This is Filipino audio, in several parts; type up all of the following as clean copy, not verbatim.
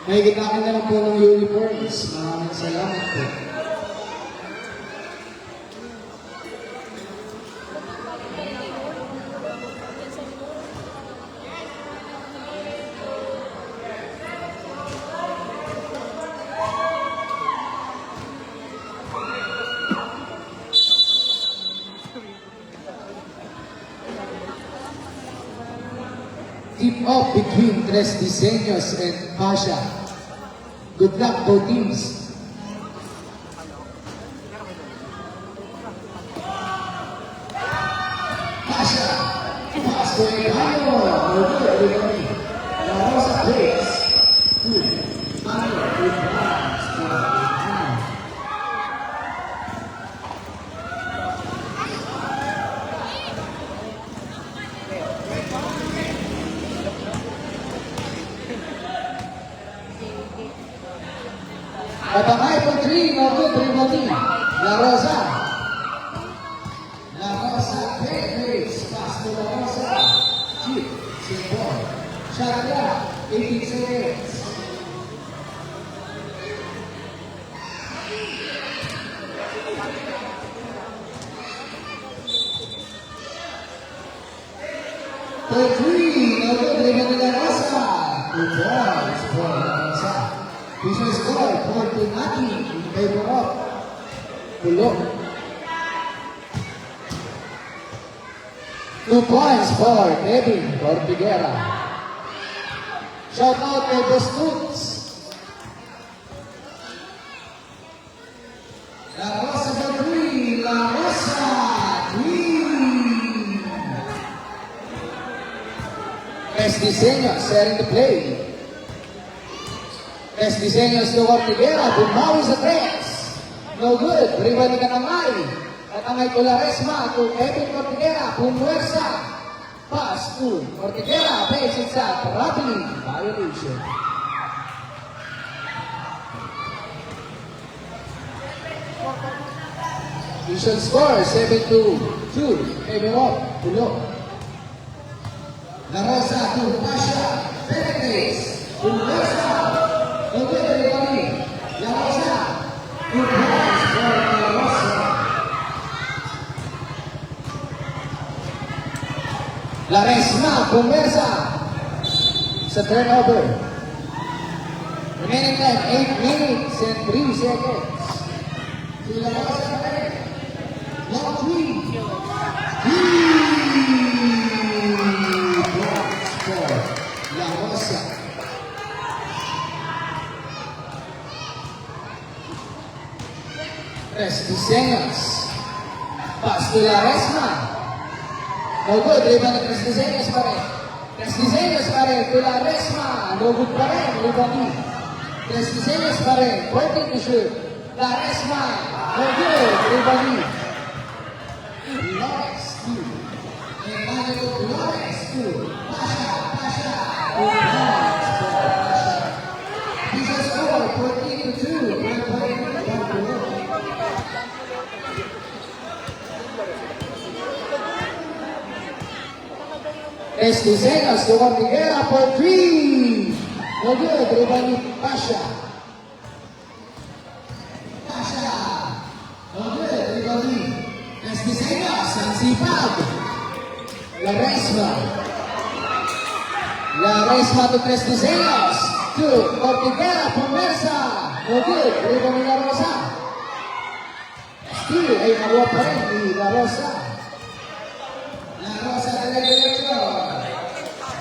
May gitakin na lang po ng uniforms. Maraming salamat po. Keep up between Tres Diseños and Pasha. Good luck, both teams. Pasha, pass for Emmanuel. Over everybody. La Rosa plays. Good. Emmanuel with runs for Emmanuel. Patangay for 3, no good, everybody. La Rosa. La Rosa, great race. Pass to La Rosa. Chip, simple. Shot clock, 18 seconds. For 3, no good, everybody. La Rosa. Good balls for La Rosa. Visual score, 4-0 in favor of Pulo. 2 points for Kevin Ortiguera. Shout out to the Stoots. La Rosa for 3, La Rosa, 3. Best Diseños sharing the play. Tres Diseños to Ortiguera, bumawi sa tres. No good, rebound ni Katamay. Katamay to Laresma, to Kevin Ortiguera, bumuwersa. Pass to Ortiguera, basic sa traveling violation. Vision score, 7-2. Favor of Pulo. La Rosa to Pasha, penetrates, bumuwersa. Okay, everybody. La Rosa. Good balls for La Rosa. Laresma, pumersa sa turnover. Remaining time, 8 minutes and 3 seconds. To La Rosa again. Long 3. Balls for La Rosa. Tres Diseños. Pass to Laresma. No good, rebound ng Tres Diseños pa rin. Tres Diseños pa rin to Laresma. No good pa rin, rebound. Tres Diseños pa rin, 14 to shoot. Laresma. No good, rebound. Flores 2. Emmanuel Flores 2. Pasha. Good balls for Pasha. Visual score, 14-2. One point. Tres Diseños to Ortiguera for 3. No good, rebound ni Pasha. No good, rebound ni Tres Diseños. Ang sipag. Laresma to Tres Diseños. To Ortiguera, pumersa. No good, rebound ni La Rosa. Still ay nakuha pa rin ni La Rosa. La Rosa dire-diretso.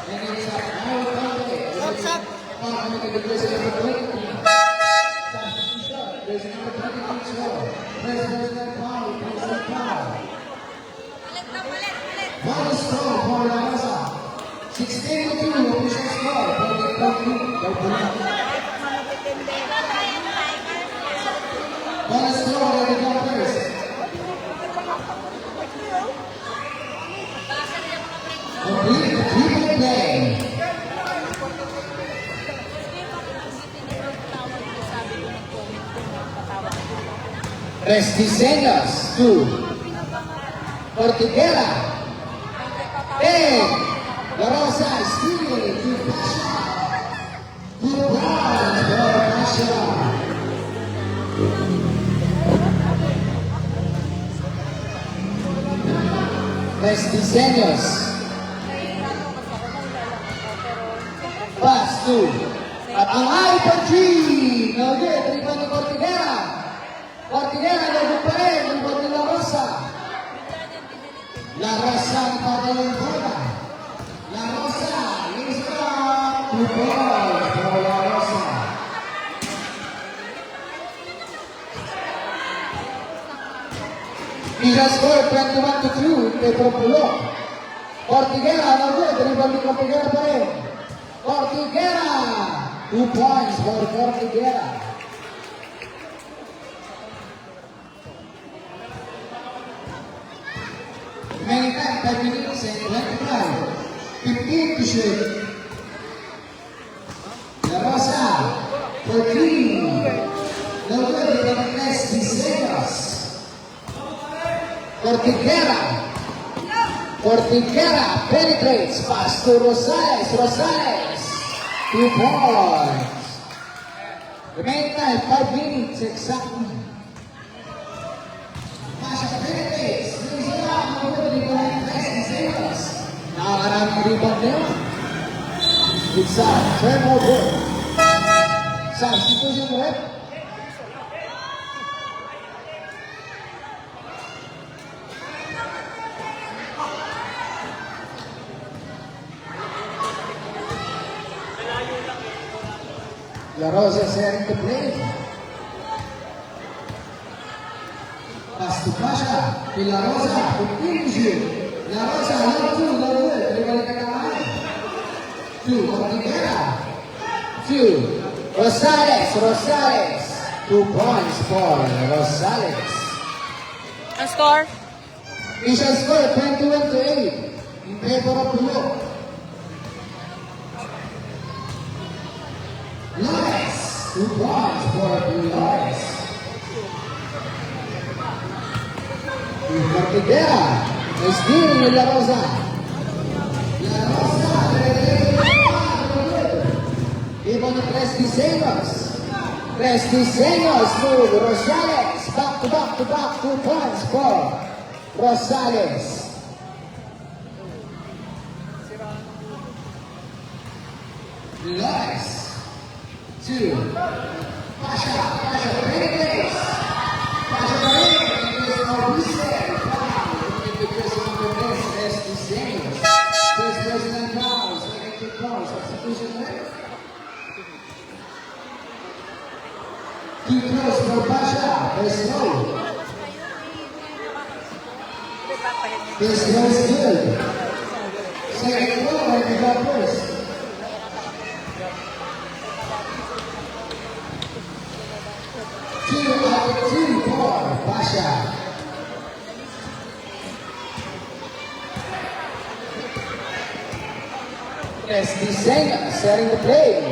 And it's a power counter. What's up? There's a number 20. There's a number 20 score. President Paul, President Paul. One is strong for La Rosa. 16-2, official score. One is strong for the Jumpers. Complete the triple play. Tres Diseños to Ortiguera. La Rosa still to Pasha. Good ball. Tres Diseños. Pass to. At ang iPhone 3. No good. Rebound ni Cortigera. Cortigera, nagod pa rin. Rebound ni La Rosa. La Rosa, nakakala yung bola. La Rosa, is up. 2 balls for La Rosa. Pisa score 21-2 in favor of Bulok. Cortigera, no good. Rebound ni Cortigera pa rin. Cortigera. 2 points for Cortigera. Remaining time, 5 minutes and 25. 15 to shoot. La Rosa, for 3. No good, rebound Tres Diseños. Cortigera penetrates, pass to Rosales. 2 points. Remaining time, 5 minutes exactly. Pasha penetrates. Nakakaraming rebound na yun. It's a turnover. Substitution rep. La Rosa setting the play. Pass to Pasha. La Rosa continues. La Rosa, love 2, love good. Everybody can come 2, Cortigera. 2, Rosales. 2 points for Rosales. Ang score? Initial score 21-8 in favor of Bulok. Lores, 2 points for Lores. Cortigera. Nice deal ni La Rosa. La Rosa. Iba ni Tres Diseños. Tres Diseños move. Rosales. Back to back. 2 points for Rosales. Lores. 2. Pasha. Penetrates. Pasha penetrates. Tres Diseños. Tres personal fouls. Electric fouls. Substitution rate. 2 throws for Pasha. First throw. First throw is good. Second throw, and we got first. Two out of 2 for Pasha. Tres Diseños setting the play.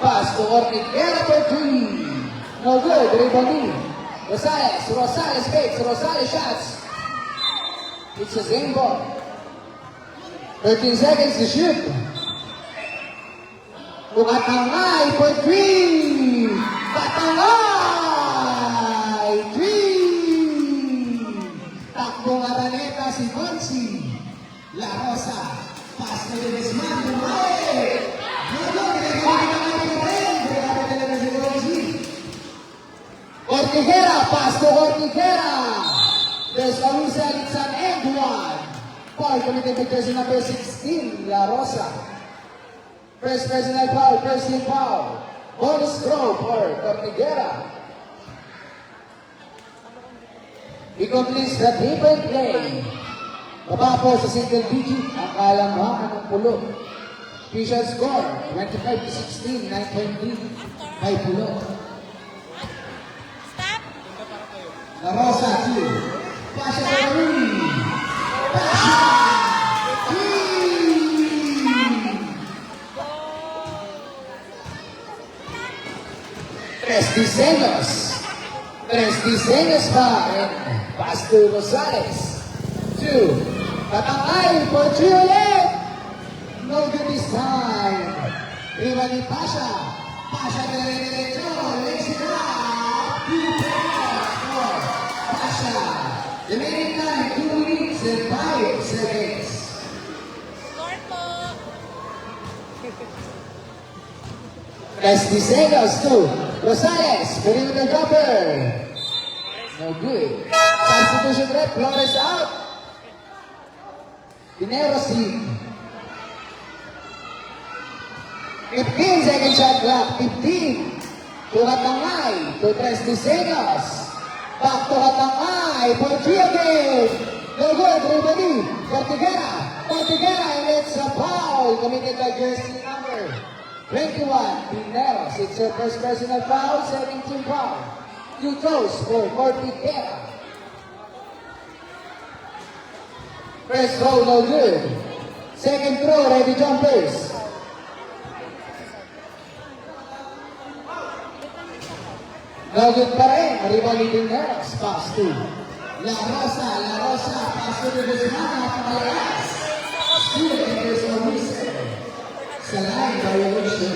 Pass to Cortigera for 3. No good, rebounding. Rosales fakes, Rosales shots. It's a game ball. 13 seconds to shoot. Tumatangay for 3. Patangay! 3. Takbong Araneta si Bonsi. La Rosa. Pass to Guzman. Lumae. Cortigera. Pass to Cortigera. There's Carusa. It's an end one. Foul committed by jersey number 16. La Rosa. First personal foul. First team foul. Bonus throw for Cortigera. He completes the triple play. Baba po sa single digit ang kalamhangan ng Pulo. Official score, 25-16, 9 point lead kay Pulo. La Rosa, 2. Pasha sa Marine. Pasha! 3. Tres Diseños pa. And pass to Rosales. 2. Patangay for 3 ulit. No good this time. Iba ni Pasha. Pasha dire-diretso. Lays it up. 2 points for Pasha. Remaining time, 2 minutes and 5 seconds. Score po. Press Diseños to Rosales, perimeter jumper. No good. Substitution rep, Flores out. Pinero C. 15 second shot clock, 15. To Hatangay, to Tres Diseños. Back to Hatangay, for 3 again. No good, everybody. Ortigera, and it's a foul committed by jersey number 21, Pineros. It's your first personal foul, second team foul. 2 throws for Ortigera. First throw, no good. Second throw, ready jumpers. No good pa rin. Rebound ni Pineros. Pass to La Rosa, pass to the Guzman, napakalas. Still enters the whistle. Sa line violation.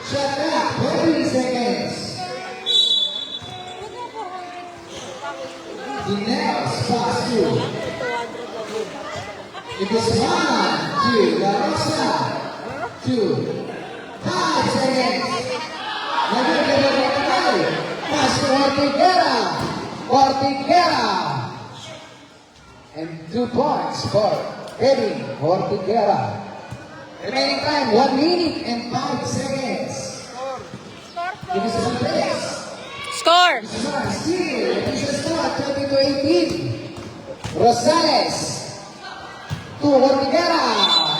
Shot clock, 14 seconds. Pineros, pass to the Guzman, to La Rosa, 5 seconds. Pass to Ortigera. And 2 points for Kevin Ortigera. Remaining time, 1 minute and 5 seconds. It is a place. Score. Still, it is a score, 20-18. Rosales to Ortigera.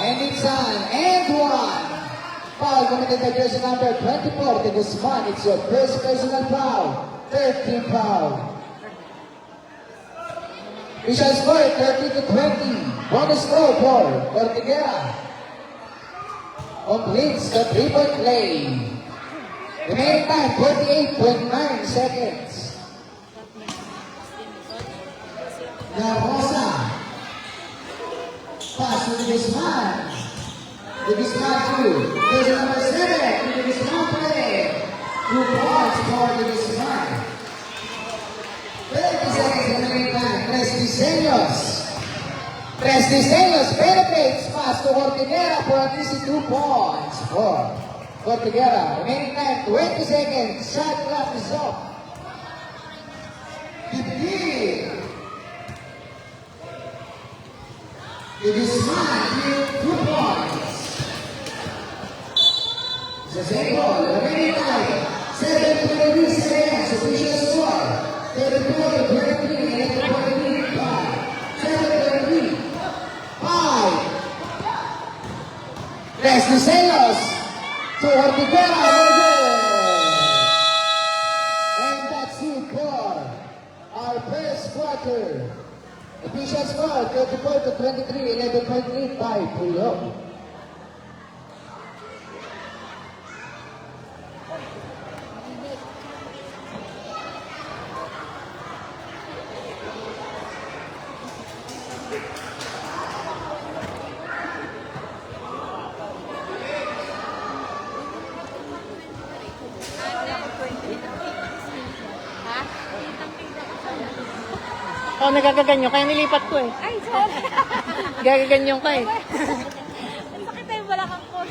And it's an and 1. Foul committed by jersey number 24, the Guzman. It's your first personal foul. 13 foul. We shall score 30-20. Bonus throw for Ortigera. Completes the 3-point play. Remaining time, 48.9 seconds. La Rosa. Pass to the Guzman. The Guzman 2. There's number 7. The Guzman play. 2 points for the Guzman. 30 seconds remaining time. Tres Diseños penetrates pass to Ortigera for at least 2 points for Ortigera. Remaining time 20 seconds. Shot clock is up. 15. The Guzman 2 points. The same ball, remaining time, 7:23 seconds, official score, 34-23, 11:23, 7:23, 5. Tres Diseños to Ortigera, no good. And that's it for our first quarter. Official score, 34-23, 11:23, 5 pull-up. Oh, nagagaganyo. Kaya nilipat ko eh. Ay, sorry. Gagaganyo ka eh. Ang sakit na yung balakang ko.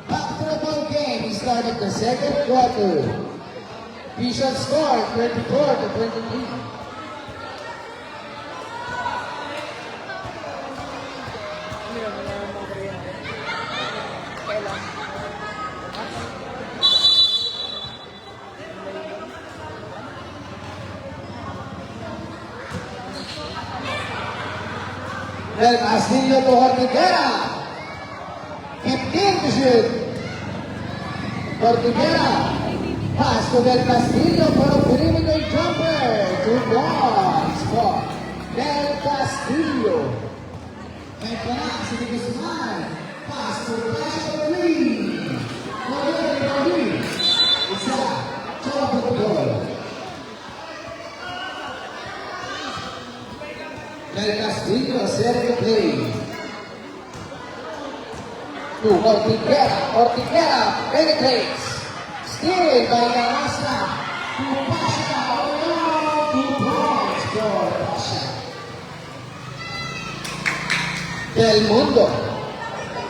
Back to the ball game. We started the second quarter. Official score 34-23. Del Castillo to Ortigera. 15 to shoot. Ortigera. Pass to Del Castillo for a perimeter jumper. 2 points for Del Castillo. And pass to the Guzman. Pass to Pasha Green. It's a chocolate ball. Del Castillo, 7 to Ortiguera. Ortiguera penetrates. Still by Larasa to Pasha. Oh, 2 points for Pasha. Del Mundo.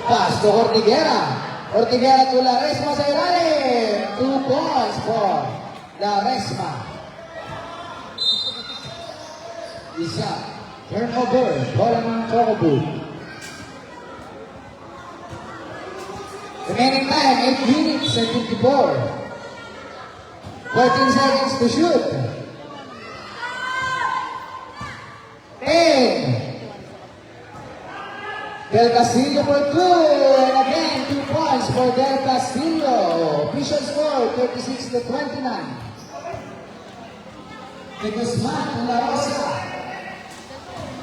Pass to Ortiguera. Ortiguera to Laresma sa ilalim. 2 points for Laresma. Isa. Turnover. Bola ng Chocobo. Remaining time, 8 minutes and 54. 14 seconds to shoot. 10. Del Castillo for 2. And again, 2 points for Del Castillo. Official score, 36 to 29. De Guzman to La Rosa.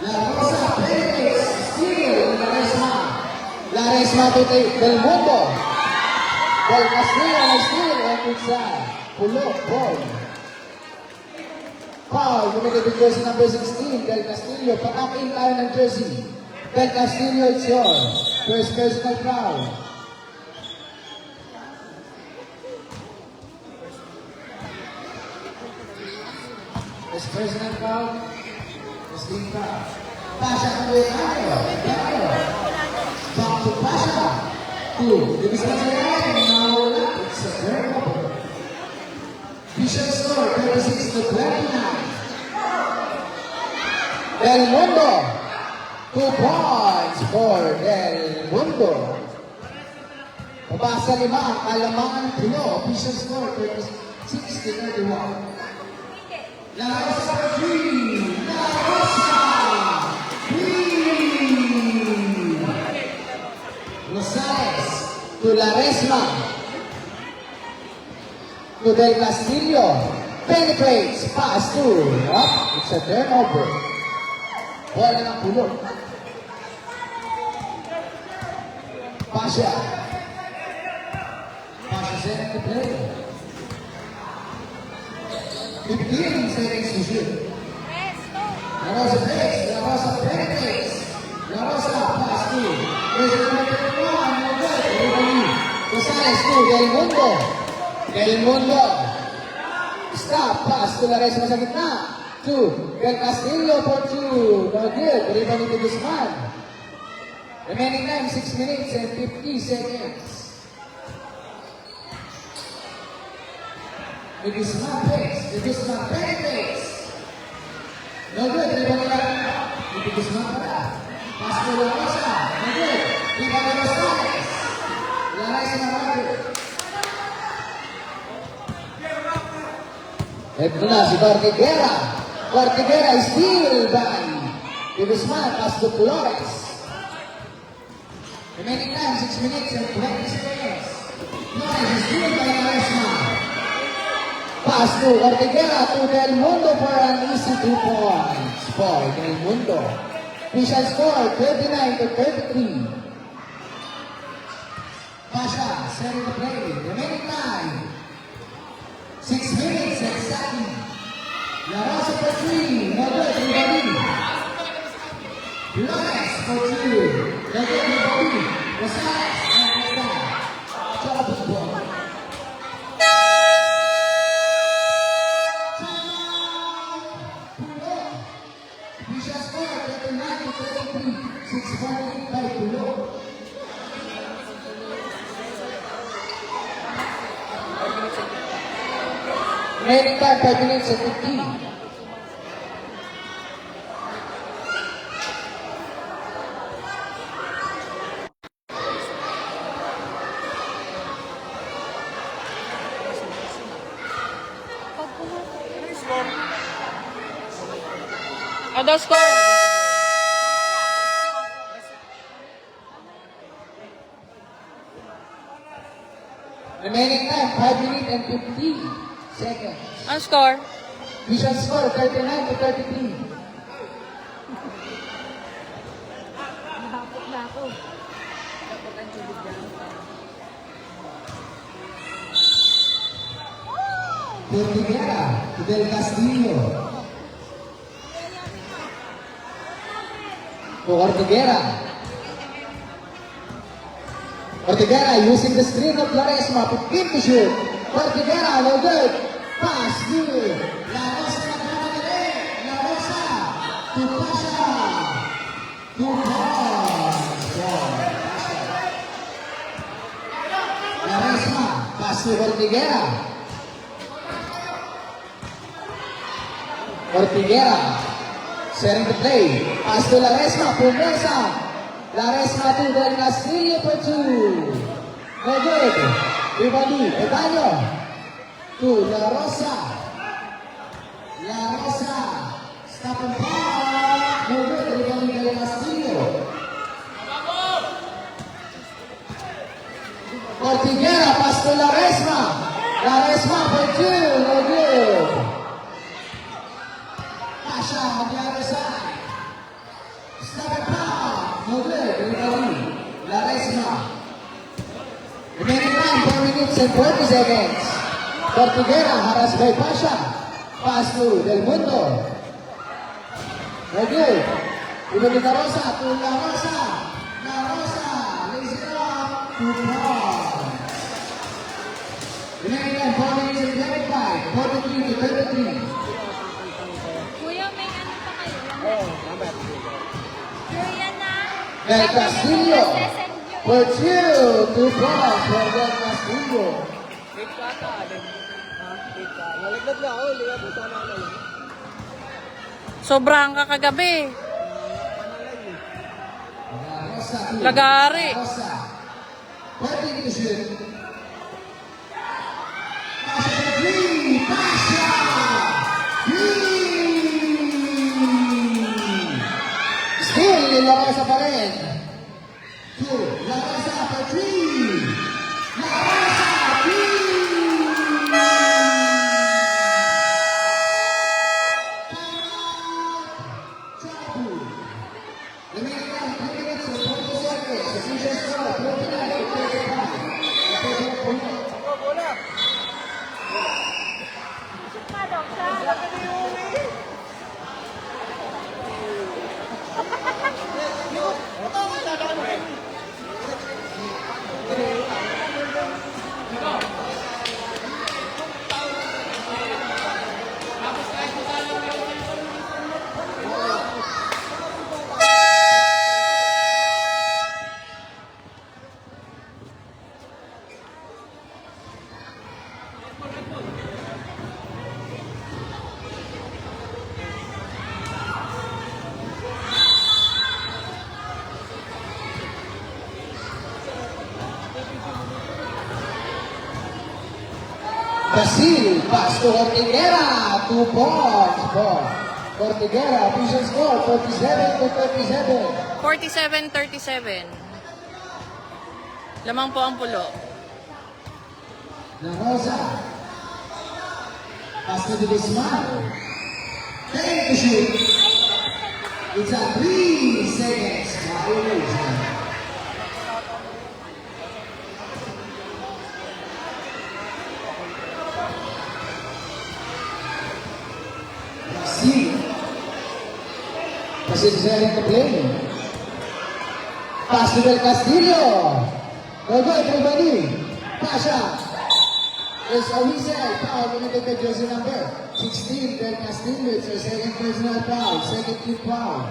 La Rosa penetrates. Steal La Resma. La Resma to Del Mundo. Del Castillo na steal. And it's a pulok ball. Foul, gumagabit jersey number 16. Del Castillo, patakin tayo ng jersey. Del Castillo, it's yours. First personal foul. First personal foul. First team foul. Pasha kami tayo. Back to Pasha. 2. Ibig sabihin, nawala. It's a turnover. Official score, 36 to 29. Del Mundo. 2 points for Del Mundo. Pabasa 5 ang kalamangan ng Pino. Official score, 36 to 31. La Rosa 3. La Rosa 3. Rosales to Laresma. To Del Castillo. Penetrates. Pass to. Up. It's a turnover. Bola ng pulot. Pasha. Pasha set to play. 15 seconds to shoot. La Rosa takes. La Rosa penetrates. La Rosa pass to. There's a number 1. No good. Everybody. Rosales to Del Mundo. Del Mundo. Stop. Pass to La Resma sa gitna. 2. Del Castillo for 2. No good. Rebound to Guzman. Remaining time, 6 minutes and 50 seconds. The Guzman takes. The Guzman penetrates. No good. Rebound to the Guzman para. Pass to La Rosa. No good. Rebound to Rosales. La Resma Roger. Ito na si Ortiguera. Ortiguera is still by the Guzman. Pass to Flores. Remaining time, 6 minutes and 20 seconds. Flores is still by Laresma. Pass to Ortiguera to Del Mundo for an easy 2 points for Del Mundo. Official score, 39 to 33. Pasha, setting the play. Remaining time, 6 minutes exactly. La Rosa for 3. No good, everybody. Flores for 2. No good, everybody. Rosales and Rosales. Chocolate ball. Pulo. Official score, 39 to 33. 6-1 by Pulo. Remaining time, 5 minutes and 15. Ano score? Remaining time, 5 minutes and 15 seconds. Ano score? Official score, 39 to 33. Nakapot na ako. Ortiguera to Del Castillo. To Ortiguera. Ortigera using the screen of Laresma, 15 to shoot. Ortigera, no good. Pass to La Rosa nagmamadali. La Rosa to Pasha. To Pass. Laresma, pass to Ortigera. Ortigera, setting the play. Pass to Laresma, Promesa. Laresma to Del Castillo for 2. No good. Ribali, Edaño. To La Rosa. La Rosa. Stop and pop. No good. Ribali, Del Castillo. Ortigera, pass to Laresma. Laresma for 2. No good. Pasha, on the other side. Stop and pop. No good. Ribali. Laresma. Remaining time, 4 minutes and 40 seconds. Ortigera, harassed by Pasha. Pass to Del Mundo. No good. Ibalik La Rosa to La Rosa. La Rosa, lays it up to Paul. Remaining time, 4 minutes and 25. 43 to 33. Kuya, may ano pa kayo? Kuya na. Del Castillo. For 2 to Paul for Del Castillo. Sobrang kakagabi. La Rosa to Lagari. La Rosa. 14 to shoot. Pasha for 3. Pasha! 3! Still, La Rosa pa rin. 2. La Rosa for 3. La Rosa, 3! Trouble. Remaining time, 3 minutes and 20 seconds. Decision score, 29 to 35. Padok siya. Brazil, pass to Ortigera, 2 points for Ortigera. Official score, 47 to 37. 47-37. Lamang po ang pulo. La Rosa, pass to Guzman. 10 to shoot. It's a 3 seconds violation. Brazil is ready to play. Pass to Del Castillo. No good, everybody. Pasha. There's a whistle. Foul committed by jersey number 16, Del Castillo. It's a second personal foul. Second team foul.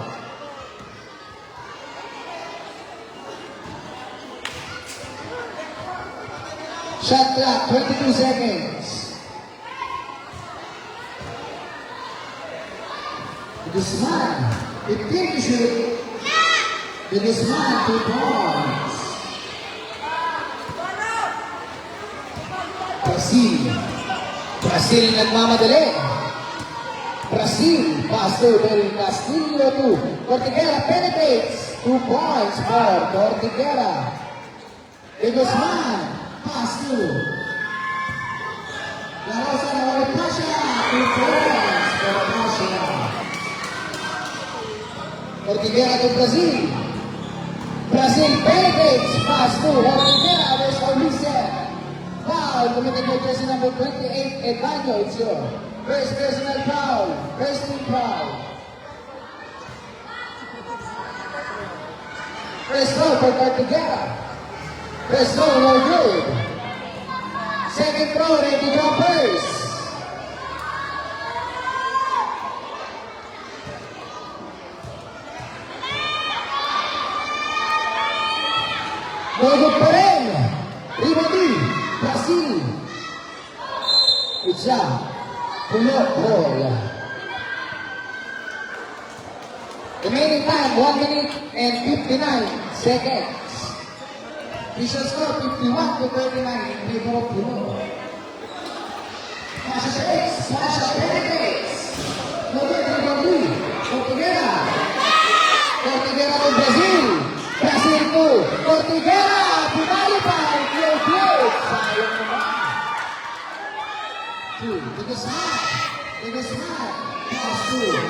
Shot clock, 22 seconds. Guzman, 15 to shoot. Guzman, 2 points. Brazil nagmamadali. Brazil, pass to Del Castillo to Ortigera, penetrates. 2 points for Ortigera. Guzman, pass to La Rosa na Pasha, 2 points for Pasha. Ortigera to Brazil. Brazil penetrates. Pass to Ortigera. There's a reset. Foul committed by jersey number 28, Edaño. It's your first personal foul. First team foul. First foul for Ortigera. First throw, no good. Second throw, ready jumpers. No good pa rin. Rebound, Brazil. Good job. Pulo, ball. Remaining time, 1 minute and 59 seconds. Official score, 51 to 39 in favor of Pulo. Smash six, smash penetrates. No good, rebound, Cortigera. Cortigera to Brazil. Brazil to Cortigera. Pinali pa, close. Sayang naman. Two, biggest high. Pass two.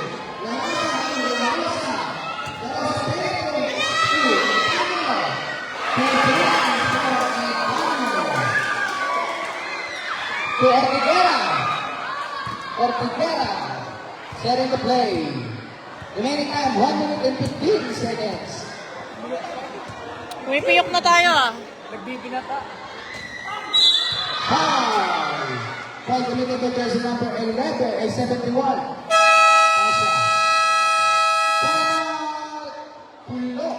To Ortigera, setting the play. Remaining time, 1 minute and 15 seconds. Pumipiyok na tayo ah. Foul committed to jersey number 11, 71. Pulo.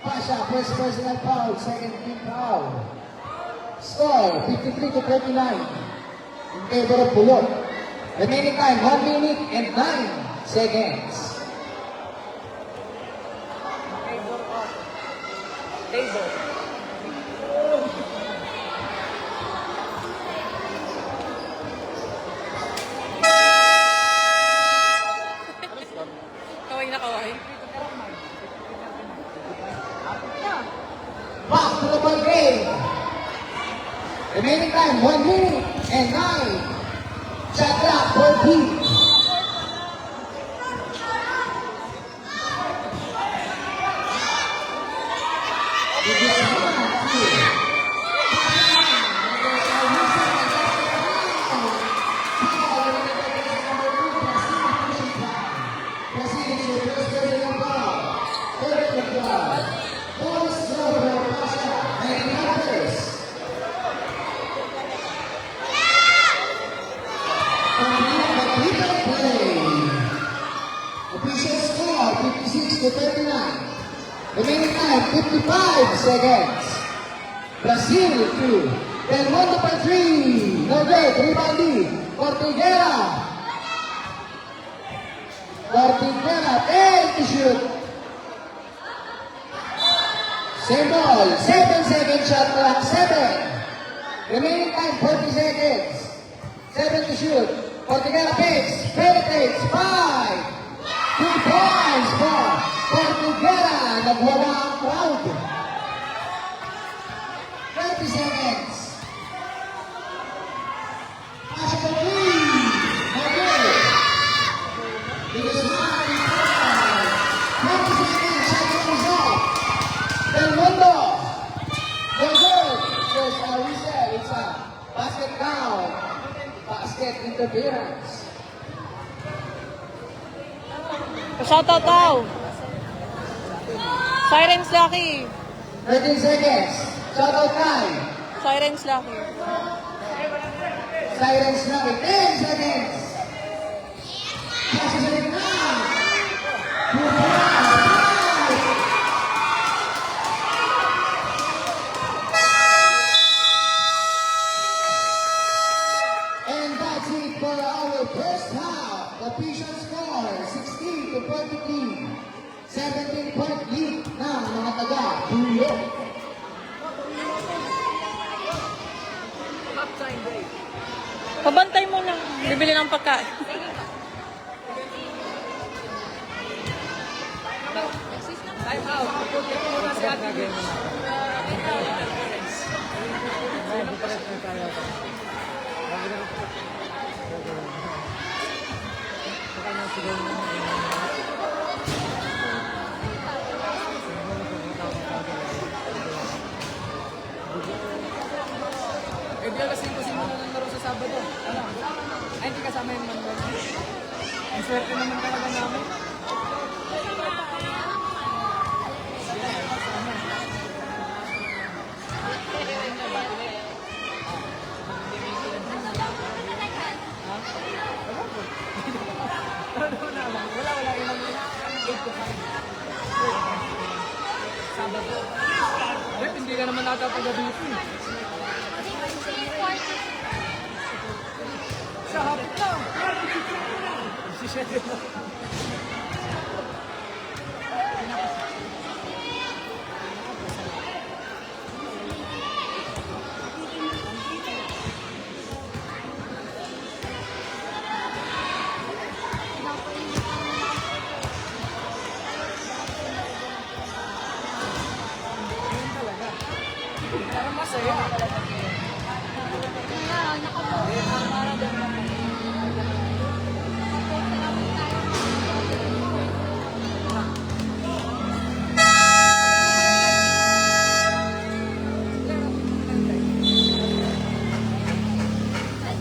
Pasha, first personal foul, second team foul. Score, 53 to 39. In favor of Pulo. Remaining time, 1 minute and 9 seconds. Kaway na kaway. Back to the ball game. Remaining time, 1 minute and 9. Shot clock, 14. Official score, 56 to 39. Remaining time, 55 seconds. Brazil 2. Del Mundo by 3. No good. Rebound. Cortigera. Cortigera, 10 to shoot. Same ball. 7-second shot clock. 7. Remaining time, 40 seconds. 7 to shoot. Cortigera picks. Penetrates. 5. 2 points for Cortigera. Nagwala ang crowd. 30 seconds. Pasha for 3. Okay. Biggest man in 5. 20 seconds. Shot clock is off. Del Mundo. No good. There's a whistle. It's a basket down. Basket interference. Shoutout daw. Sirens Lucky. 13 seconds. Shoutout time. Sirens Lucky. Sirens now. 10 seconds. Passes it now. And that's it for our first half. The official score, 16 to 43. 17-point lead ng mga taga-Pulo. Pabantay mo na. Bibili ng pagkain. Time out. Muna si Ate Vince. Eh, di alas 5 sino na laro sa Sabado. Ano? Ay, hindi kasama yung Manuel. Ang swerte naman talaga namin. nagkapagabitin. Sa hapit na. Parang masaya.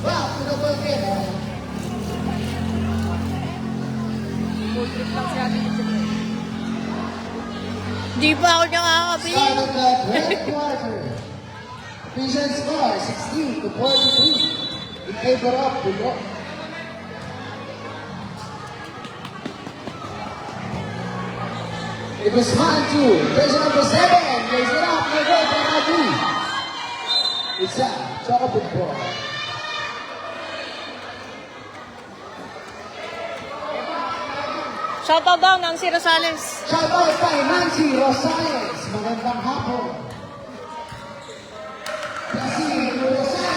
Wow, to the ball game. Full trip lang si Ate Mitchell. Di pa ako niya kakabili. Start of the third quarter. Vision score 16 to 43 in favor of the North. It was man two. Version number 7. Plays it up. No goal for Matu. It's a chocolate ball. Shoutout daw, Nancy Rosales. Shout out kay Nancy Rosales. Magandang hapon. Kasi Rosales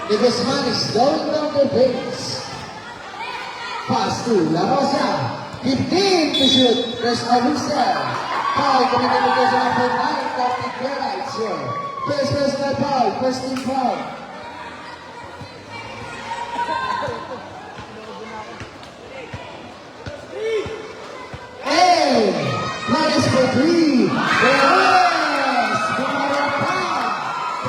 De Guzman is going down the base. Pass to La Rosa. 15 to shoot. There's a whistle. Foul committed because of number 9. Captain Guerra. It's here. First personal foul. First team foul. Hey! Minus for 3. Yes! Gumara pa. 3.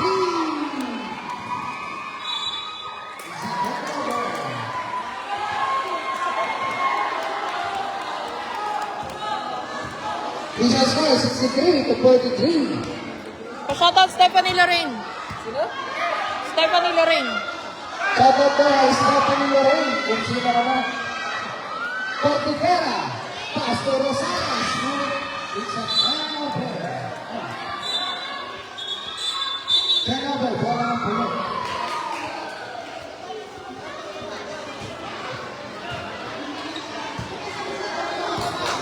Vision score 63 to 43. Pa-shoutout Stephanie Lorraine. Sino? Stephanie Lorraine. Shoutout po kay Stephanie Lorraine. Kung sino naman. Cortigera. Pastor Rosales. It's a turnover. Turnover. Bola ng pulo.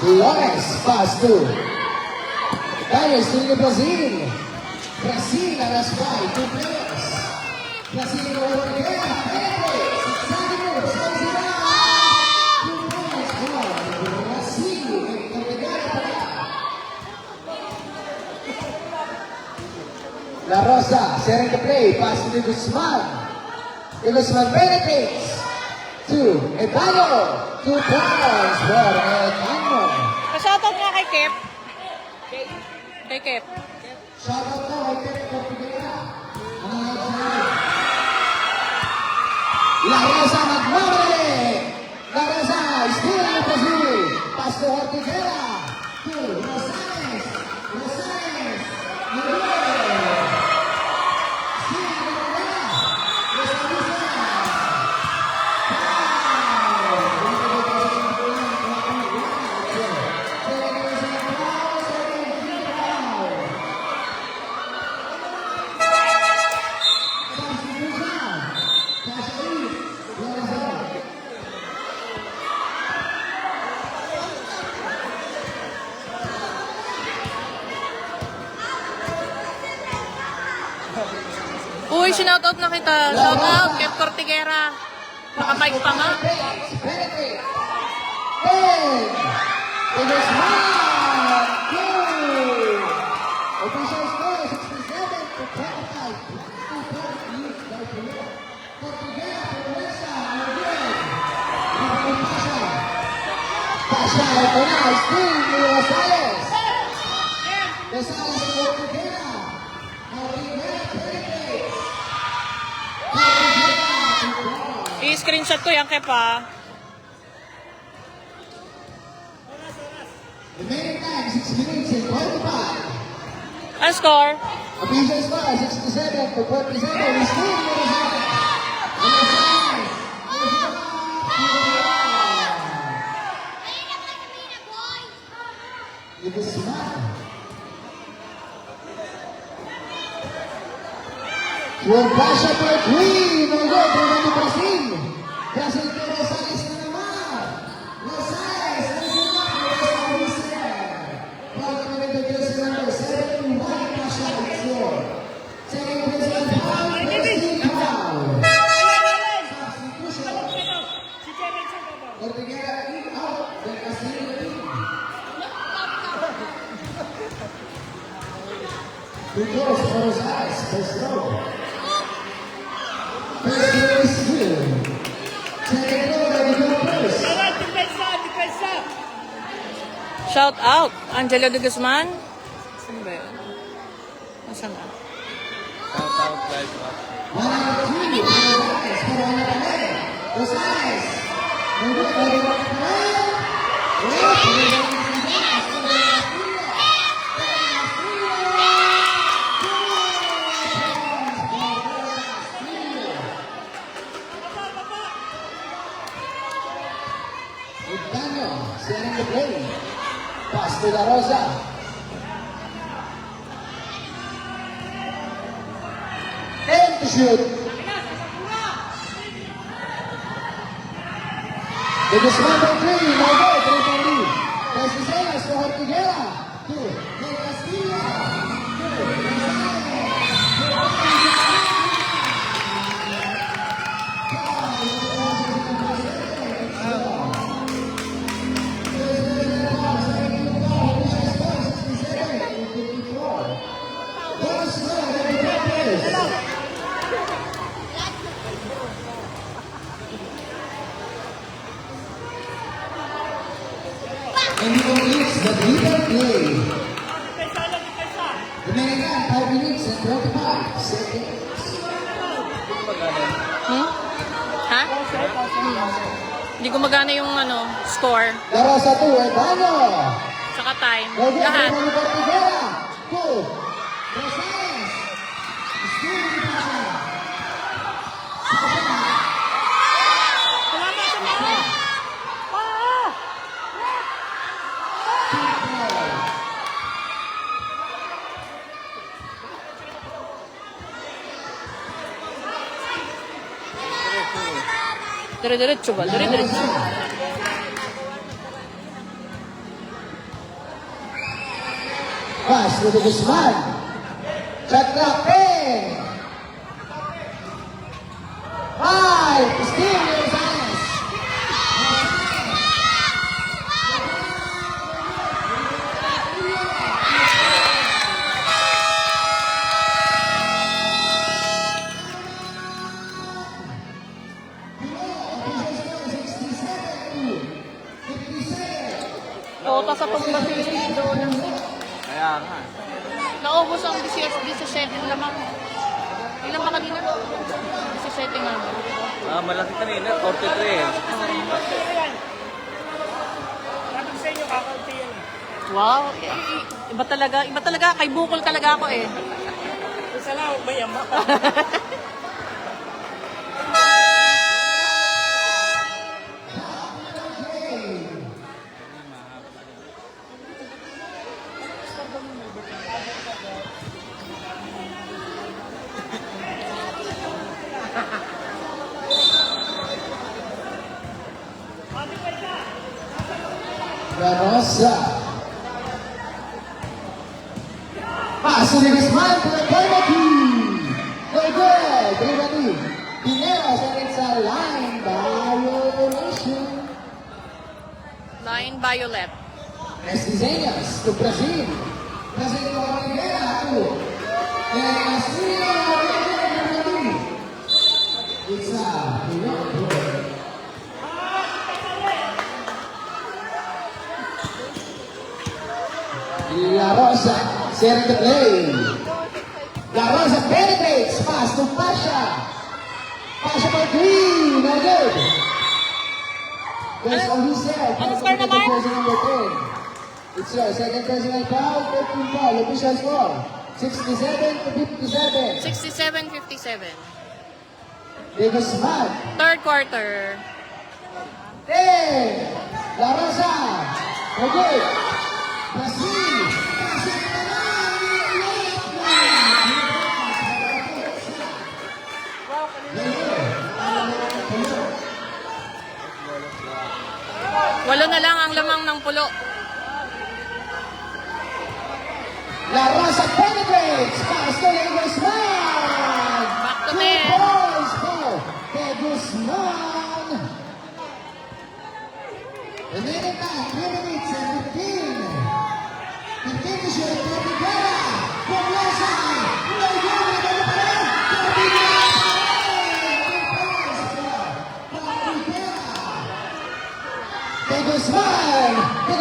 Flores. Pass to. Daniel still in Brazil. Brazil alas by 2 players. Brazil over there. Pepe. 6 minutes. Brazil. 2 points for Brazil. La Rosa sharing the play. Pass to De Guzman. De Guzman penetrates. To Ebano. 2 points for Ebano. Pa-shoutout nga kay Kep. Kay Kep. Shoutout po kay Pep Cortigera. La Rosa nagmamali. La Rosa still in Brazil. Pass to Cortigera. To Rosales. Rosales. Miguel. Still in Brazil. Rosales. Uy, sinoutout na kita. Shoutout, Kep Cortigera. Naka-mic pa nga. Benedict. Ten. It is one. Two. Official score 67 to 25. 2 points lead by Pino. Cortigera, Pereza, Miguel. Pasha. Pasha, ito na. Still ni Rosales. Rosales to Cortigera. Cortigera, Benedict. I-screenshot ko yan, Kep, ha. Remaining time, 6 minutes and 25. Ang score? Official score, 67 to 47. We still in the Guzman. Yung Pasha for 3. No good. Rebound ni Brazil. Brazil to Rosales na naman. Rosales. Ano yun na? Rosales. Foul coming to jersey number 7. White Pasha. It's your second Brazil foul. Brazil foul. Substitution. Ortiguera in out. Del Castillo in. Two goals for Rosales. First row. First row is good. Second row, ready to go first. Shout out, Angelo de Guzman. Saan ba yun? Nasaan na? One out of three. Rosales. Pero ano pa rin? Rosales. No good. Ready to go Daniel, setting the play. Pass to La Rosa. And to shoot. The Guzman for 3. No good. 3 for lead. Casiselas to Ortiguera. 2. Del Castillo. 2. And he completes the leader play. Remaining 5 minutes and 25 seconds. Ha? Hindi gumagana yung score. La Rosa 2, Edano. Saka time. No good. Lahat. Rebound ni Ortiguera. 2. Rosales. Steal ni Pasha. Dire-diretso ba? Dire-diretso. Pass to the Guzman. Shot clock 10. 5. Steal ni Rosales. Tota sa pagbabihin doon. Kaya nga. Naubos ang 17 lamang. Ilan pa kanina? 17 nga. Malaki kanina, 43. Wow. Iba talaga. Kay Bukol talaga ako eh. Isa lang, may ama. La Rosa. Pass to the Guzman to the penalty. No good. Everybody. Pinero said it's a line violation. Line violet. Estizeñas to Brazil. Brazil to Ortiguera to El Castillo. It's a Pinero. La Rosa setting the play. La Rosa penetrates. Pass to Pasha. Pasha for 3. No good. There's only set. Ano score naman? Jersey number 10. It's your second personal foul. 13 foul. Official score. 67 to 57. 67-57. Davis Matt. Third quarter. 10. La Rosa. No good. Brazil. Pastor De Guzman! Back to 2 10. points for De Guzman! Remaining time, 3 minutes and 15. 15 to shoot, Rivera! From Lesa! De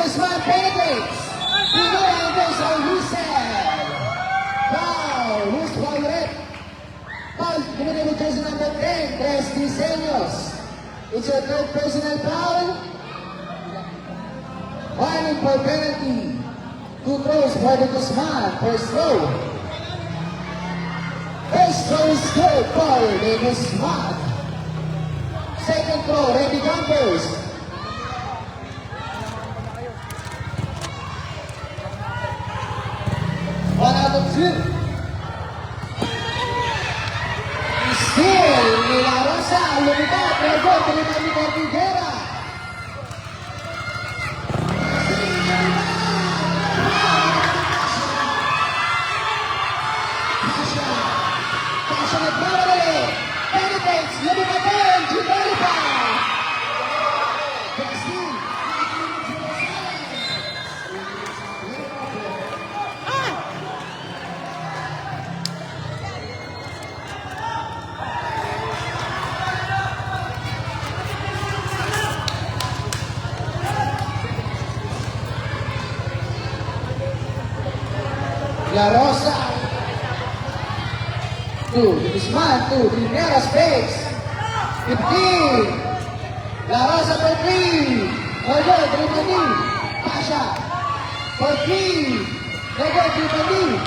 Guzman penetrates. Pinoy goes on Hussein. Foul, who's foul red? Foul, committed with jersey number 10, Tres Diseños. It's your third personal foul. One for penalty. 2 throws for De Guzman, first throw. First throw is good for De Guzman. Second throw, ready jumpers. One out of 2. Still, De La Rosa, lumipad, Rego, pinipad ni Cordillera. Pasha nagmamadali, penetrates, lumipad din, Gimelpa. La Rosa. 2, Guzman, 2, Rivera space. 15. La Rosa for 3. Rego, Tripodi. Pasha. For 3. Rego, Tripodi.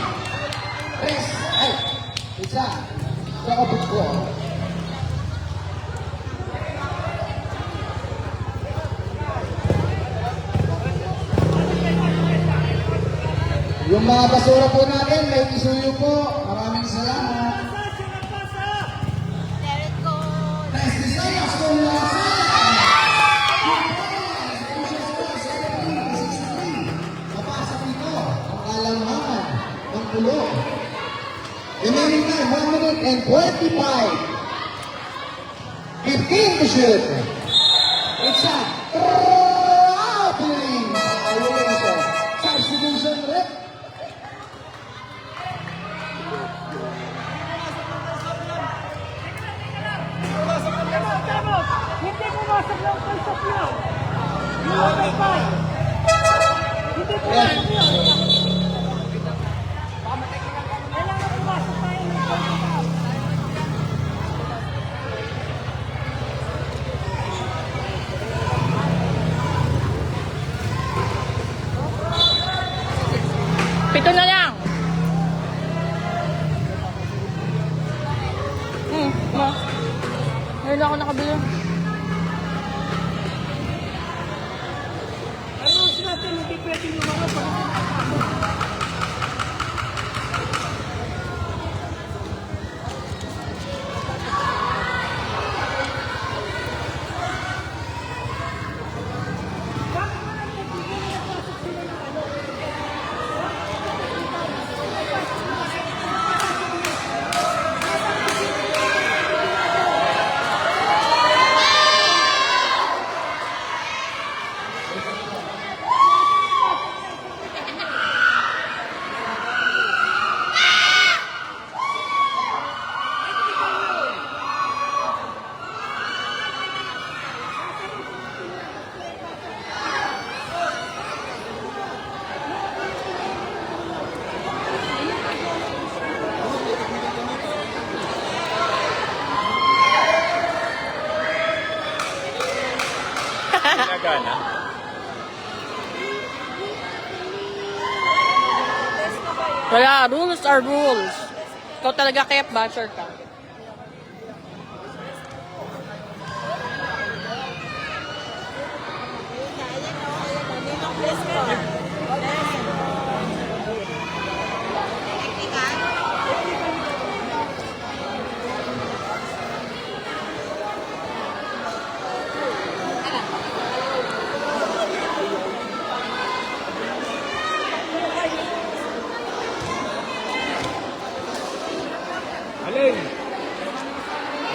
Tres. Ay, isa. Sa kapit ko. Yung mga basura po natin, may isuyo po. Maraming salamat. Tres Diseños con la napasok nito ang kalangaman ng pulo. Remaining time, 1 minute and 25. 15 to shoot. It's a traveling. Substitution rep. Hindi pumasok lang palsok yun. Yung pa. Hindi pumasok yun. Kailangan pumasok tayo ng palsok. Pito na lang. Ngayon ako nakabili. Ano natin, hindi pwedeng lumanap. Gana. Wala, rules are rules. Ikaw talaga kaya basher ka.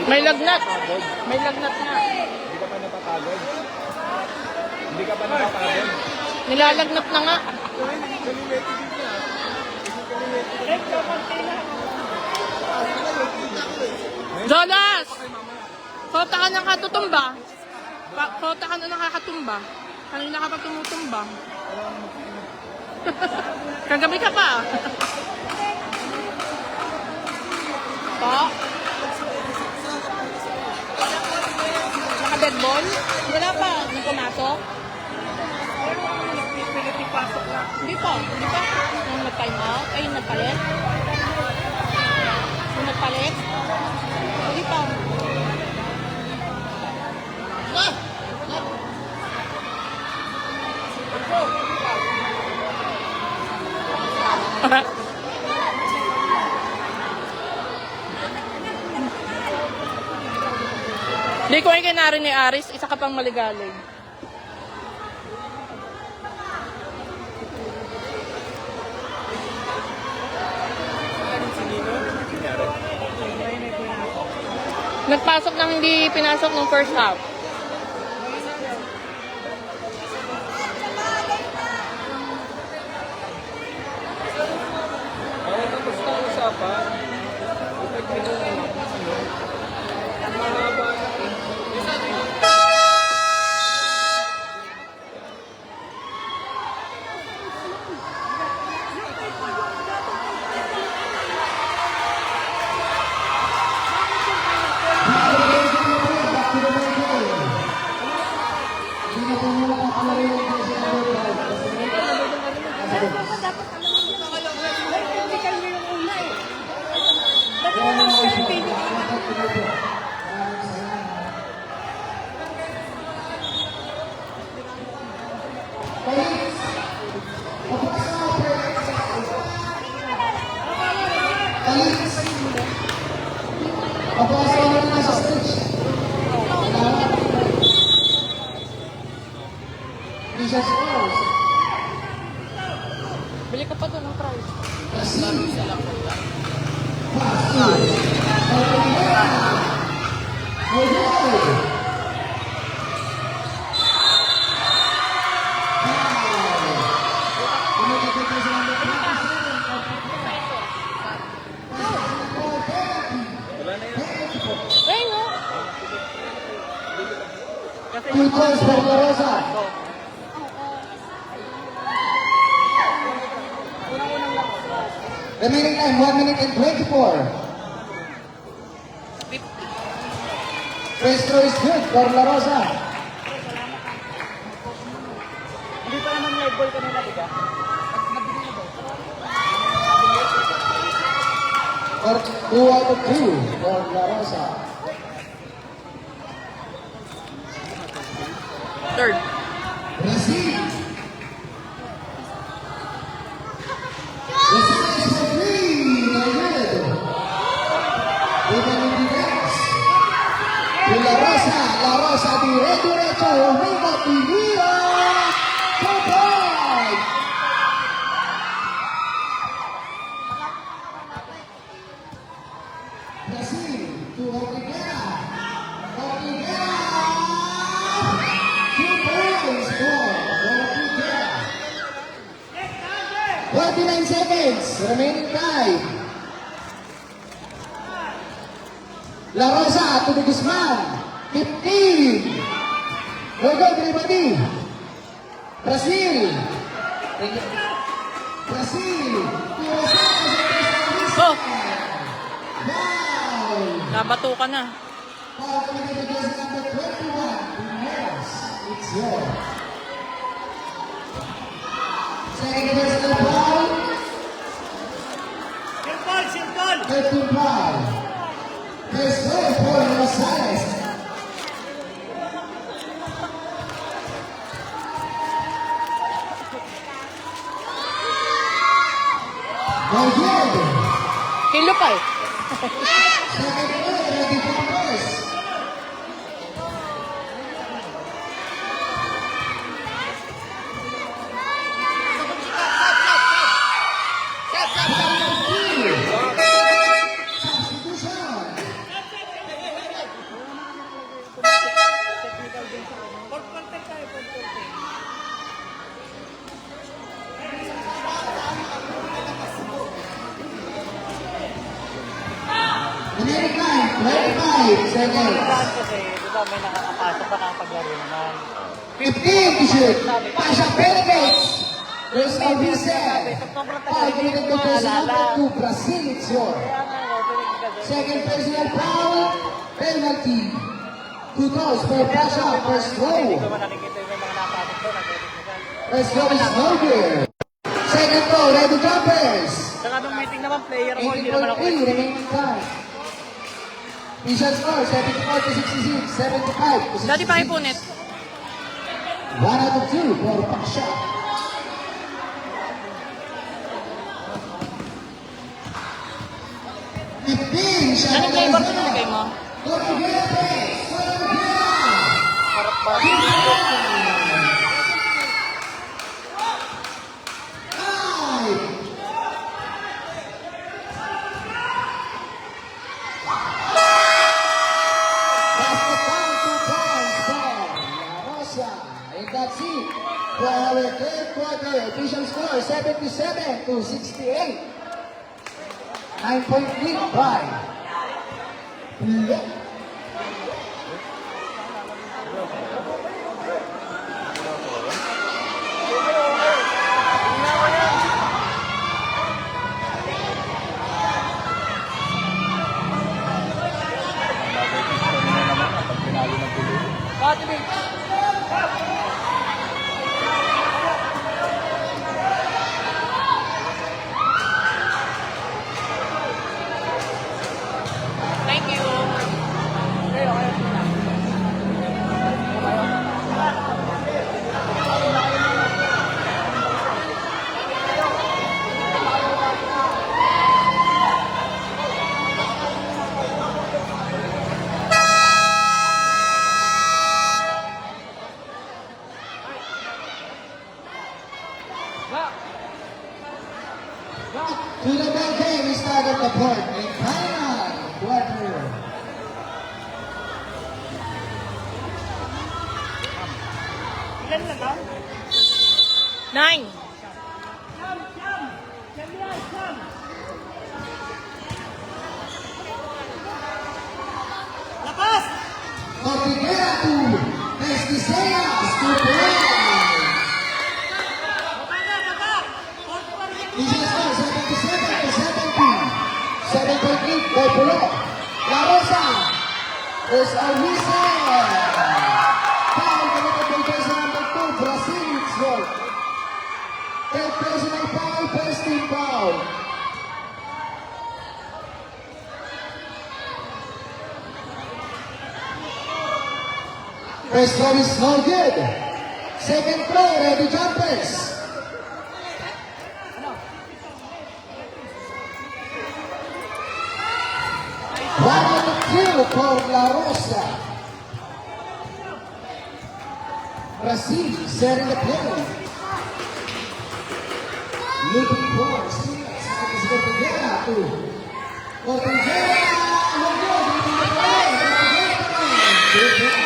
May lagnat. May lagnat nga. Hindi ka pa napapagod. Hindi ka pa napapagod. Nilalagnat na nga. Jonas! Kota ka ng katutumba. Kota ka na nakakatumba. Kanina ka pa tumutumba. Kagabi ka pa. Pa? Naka-dead ball? Wala pa. Nung pumasok? Hindi pa. Hindi pa. Nung nag-time out? Ay, yung nagpalit? Nung nagpalit? Hindi pa. Hindi ko ay kinari ni Aris, isa ka pang maligalig. Nagpasok nang hindi pinasok ng first half. Okay, tapos na ang usapan. Mahaba na. Bili ka pa doon ng price. Eh, no? Two points for La Rosa. Remaining time, 1 minute and 24. First throw is good for La Rosa. Hindi pa naman live ball kanina, di ba? For 2 out of 2 for La Rosa. Third. Brazil. Brazil is for 3. Very good. Even in defense. To La Rosa. La Rosa diretso. Rumba Pinira. 2 points. Brazil to Ortiguera. Ortiguera. 2 points for Ortiguera. 49 seconds. Remaining time. La Rosa to the Guzman. 15. Very good, everybody. Brazil. Brazil. Oh, Wow. nabato ka na. Foul committed against number 21. Yes, it's yours. Second personal foul. Simple! 13 foul. First goal for Rosales. Very good. Kilo pa eh. Second goal, ready for first. Substitution. remaining time, 25 seconds. Kasi, di ba, may nakakapasok pa kang paglaro naman. 15 to shoot. Pasha penetrates. There's a reset. Sobrang tagal, Foul hindi committed ko to personal maalala. to Brazil. It's your Kaya nga, opening ka doon. second personal foul. Penalty. 2 calls for Pasha. First Hindi ko throw. man nakikita yung mga nakapasok doon. Nag-edit na dyan. First throw is no good. Second throw, ready jumpers. Saka nung meeting naman, player mo, hindi naman ako. 18.3 remaining time. Official score, 74 to 66, 75 to 66. Dati pakipunit. 1 out of 2 for Pasha. Anong flavor na nilagay mo? And that's it for our third quarter. Official score 77 to 68. 9-point lead by Look. Thank you. To the ball game, we start at the court in final quarter. Ilan na lang? 9. Lakas! Cordillera to Pesquiseyas to play. Official score 77 to 70. 7-point lead by Pulo. La Rosa. There's a whistle. Foul committed by person number 2, Brazil. It's goal. Third personal foul, first team foul. First throw is no good. Second throw, ready jumpers. One out of 2 for La Rosa. Brazil setting the play. Looking for Silas. That is Cordillera to Cordillera. No good. Leading the play. Cordillera.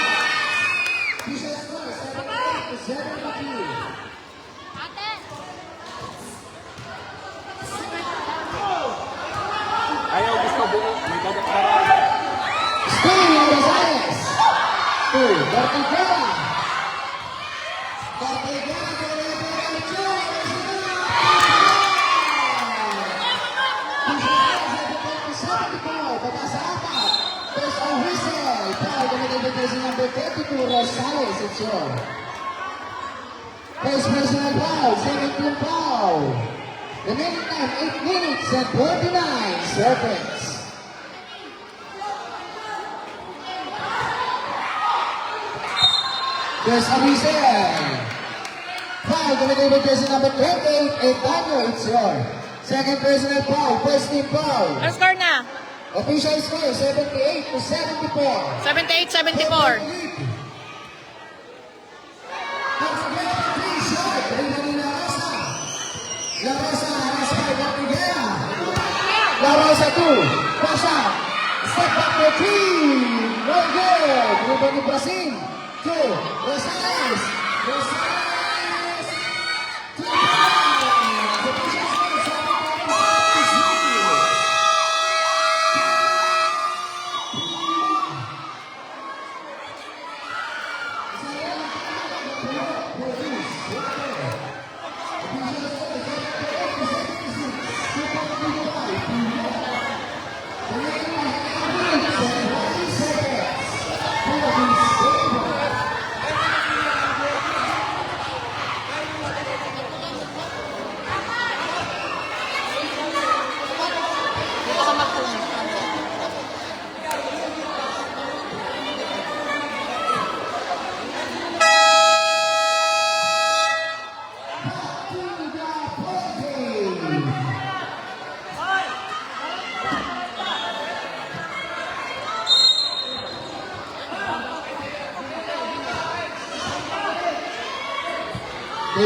Official score 78 to 72. Ayaw, gusto buo. May dadak. Still Rosales to Cordillera. Cordillera to number 32, Rosales, it's your first personal foul, second team foul. The remaining time, 8 minutes and 49 seconds. There's a reset. Foul committed by jersey number 28, Etanio, it's your second personal foul, first team foul. Ang score na? Official score, 78 to 74. 78-74. La Rosa has by Cordillera. La Rosa 2. Pasha. Step back for 3. No good. Rebound ni Brazil. 2. Rosales. Rosales. 2 points. The Pasha score 7-0.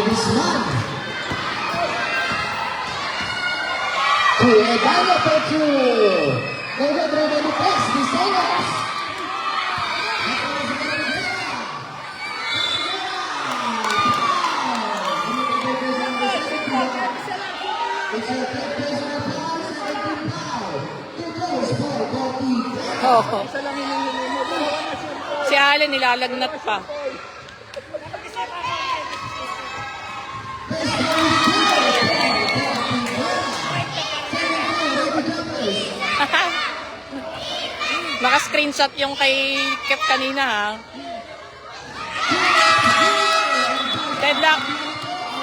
Guzman. To Edano Petru. No good remaining press. Diseños. It's your third personal foul, 17 foul. 2 goals for Gopi. Oo. Si Allen nilalagnat pa. Naka-screenshot yung kay Kep kanina ha. Deadlock.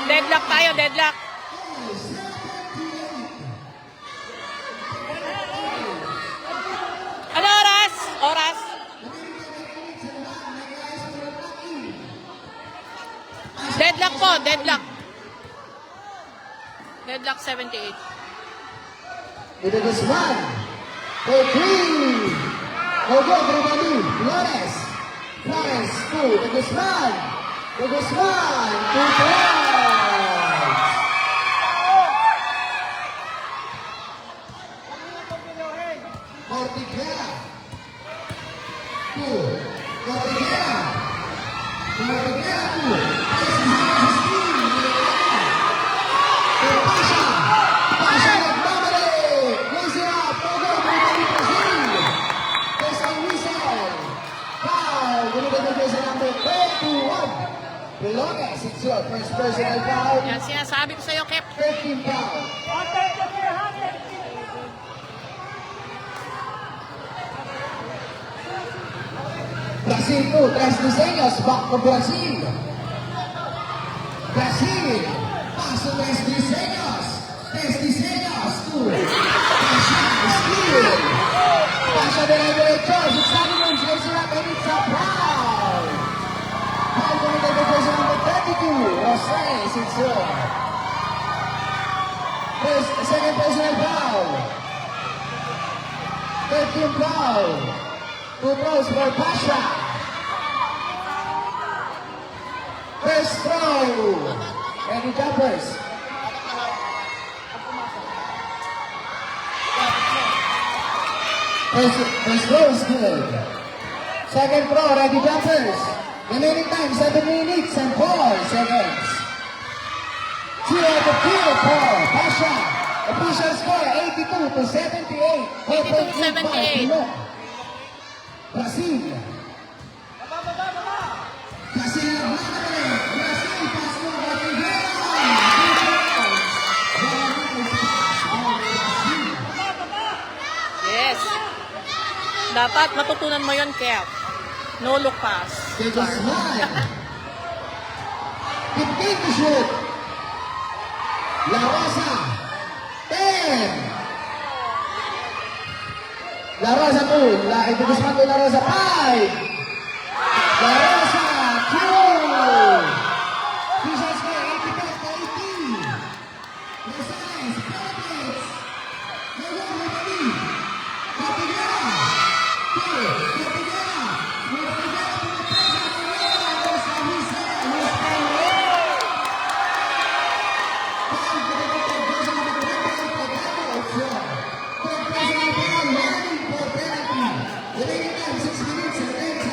Deadlock tayo, deadlock. Ano oras? Oras? Deadlock po, deadlock. Deadlock 78. Ito Guzman. For 3. No good, Romani. Flores. Flores, 2. Ito Guzman. Ito Guzman. 2 points. Ortiguera. 2. Ortiguera. Ortiguera, 2. Pasha. Pasha nagmamali. Close it up. No good, Romani Brazil. There's a whistle. Foul. Gunugad na sa number 31. Flores, it's your first personal foul. Yan sinasabi ko sa'yo, Kep. 13 foul. Brazil 2, Tres Diseños, back to Brazil. Brazil, pass to Tres Diseños. Tres Diseños, 2. Pasha, steal. Pasha de la derecha, it's not even chasing up and it's a foul. Foul committed by person number 32, Rosales, it's your. Second personal foul. 13 foul. 2 throws for Pasha. First throw. Ready jumpers. First throw is good. Second throw, ready jumpers. Remaining time, 7 minutes and 4 seconds. 2 out of 2 for Pasha. Official score, 82-78. 82-78. Brazil. Brazil nagmamali. Brazil pass mo Yes. Dapat matutunan mo yon, Kep. No look pass. They just won. 15 to shoot. La Rosa. 10. La Rosa 2. Ito Guzman to La Rosa 5. La Rosa 2. Visual score 85-18. Rosales, Philippines. Nuevo Romani. Capiguera. 2. Capiguera. Capiguera pumapresa. Capiguera. Rosa Luisa. Luis Paulo. 5 to the person of the Philippines. Pagano. 4. Third person of the Romani for penalty. Remaining time 6 minutes and 10 seconds.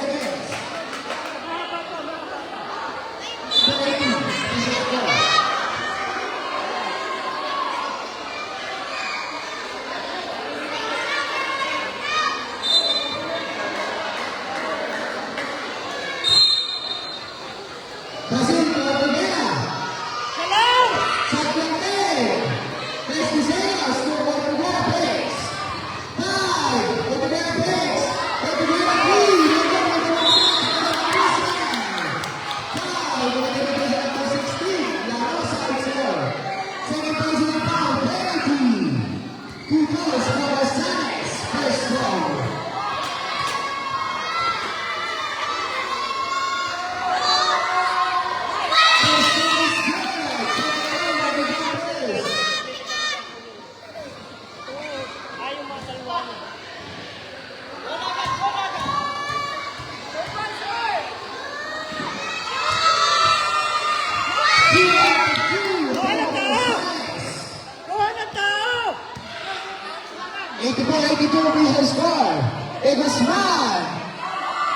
84-82 official score. De Guzman.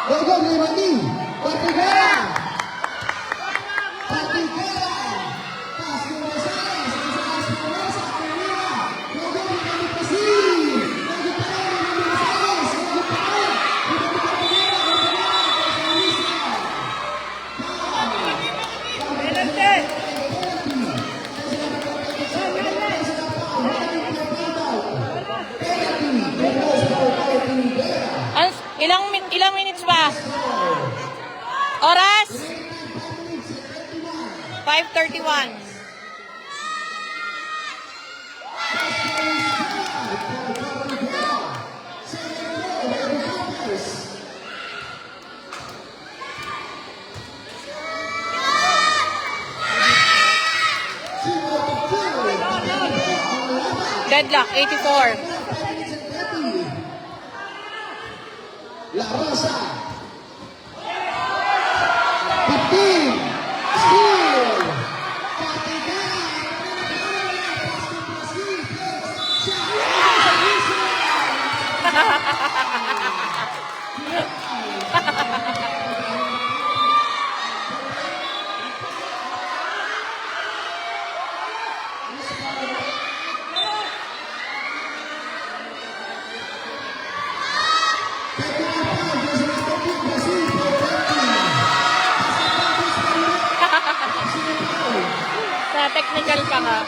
Gogo, Limani. Ortigera. Ortigera. Pass to Rosales. Rosales to Rosa. Correa. Gogo, Limani Pasi. Gogo pa rin, Limani Rosales. Gogo pa rin. Limani Ortigera. Penalty! Ilang minutes pa? Oras? 5:31. Deadlock, 84. La Rosa. 15. Steal. Sa technical ka nga.